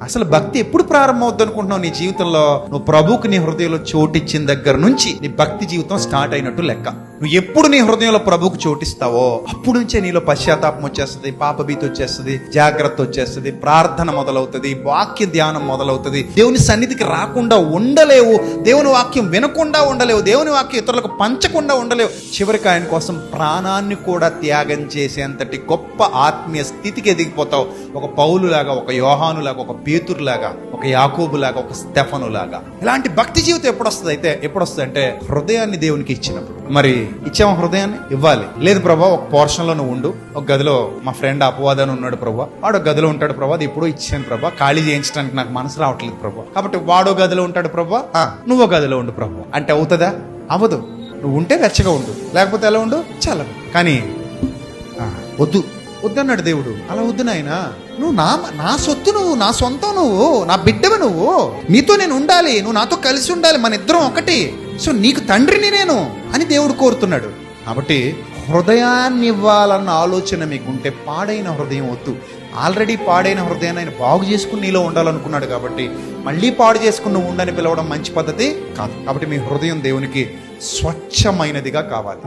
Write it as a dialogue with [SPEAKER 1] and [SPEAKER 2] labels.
[SPEAKER 1] అసలు భక్తి ఎప్పుడు ప్రారంభమవుద్ది అనుకుంటున్నావు నీ జీవితంలో? నువ్వు ప్రభువుకి నీ హృదయంలో చోటిచ్చిన దగ్గర నుంచి నీ భక్తి జీవితం స్టార్ట్ అయినట్టు లెక్క. నువ్వు ఎప్పుడు నీ హృదయంలో ప్రభువుకు చోటిస్తావో అప్పుడు నుంచే నీలో పశ్చాత్తాపం వచ్చేస్తుంది, పాపభీతి వచ్చేస్తుంది, జాగ్రత్త వచ్చేస్తుంది, ప్రార్థన మొదలవుతుంది, వాక్య ధ్యానం మొదలవుతుంది. దేవుని సన్నిధికి రాకుండా ఉండలేవు, దేవుని వాక్యం వినకుండా ఉండలేవు, దేవుని వాక్యం ఇతరులకు పంచకుండా ఉండలేవు. చివరికి ఆయన కోసం ప్రాణాన్ని కూడా త్యాగం చేసేంతటి గొప్ప ఆత్మీయ స్థితికి ఎదిగిపోతావు. ఒక పౌలులాగా, ఒక యోహానులాగా, ఒక పేతురులాగా, ఒక యాకోబులాగా, ఒక స్టెఫనులాగా. ఇలాంటి భక్తి జీవితం ఎప్పుడు వస్తుంది అంటే హృదయాన్ని దేవునికి ఇచ్చినప్పుడు. మరి ఇచ్చాము హృదయాన్ని? ఇవ్వాలి. లేదు ప్రభా, ఒక పోర్షన్ లో నువ్వు ఉండు, ఒక గదిలో మా ఫ్రెండ్ అపవాదాన్ని ఉన్నాడు ప్రభా, వాడు ఒక గదిలో ఉంటాడు ప్రభా, అది ఎప్పుడో ఇచ్చాను ప్రభా, ఖాళీ చేయించడానికి నాకు మనసు రావట్లేదు ప్రభా, కాబట్టి వాడో గదిలో ఉంటాడు ప్రభా, నువ్వో గదిలో ఉండు ప్రభా అంటే అవుతుందా? అవ్వదు. నువ్వు ఉంటే వెచ్చగా ఉండు, లేకపోతే ఎలా ఉండు? చల్లగా. కానీ వద్దన్నాడు దేవుడు. అలా వద్దు నాయనా, నువ్వు నా సొత్తు, నువ్వు నా సొంతం, నువ్వు నా బిడ్డవి, నువ్వు నీతో నేను ఉండాలి, నువ్వు నాతో కలిసి ఉండాలి, మన ఇద్దరం ఒకటి, సో నీకు తండ్రిని నేను అని దేవుడు కోరుతున్నాడు. కాబట్టి హృదయాన్ని ఇవ్వాలన్న ఆలోచన మీకుంటే పాడైన హృదయం వద్దు. ఆల్రెడీ పాడైన హృదయాన్ని ఆయన బాగు చేసుకుని నీలో ఉండాలనుకున్నాడు. కాబట్టి మళ్ళీ పాడు చేసుకుని నువ్వు ఉండని పిలవడం మంచి పద్ధతి కాదు. కాబట్టి మీ హృదయం దేవునికి స్వచ్ఛమైనదిగా కావాలి.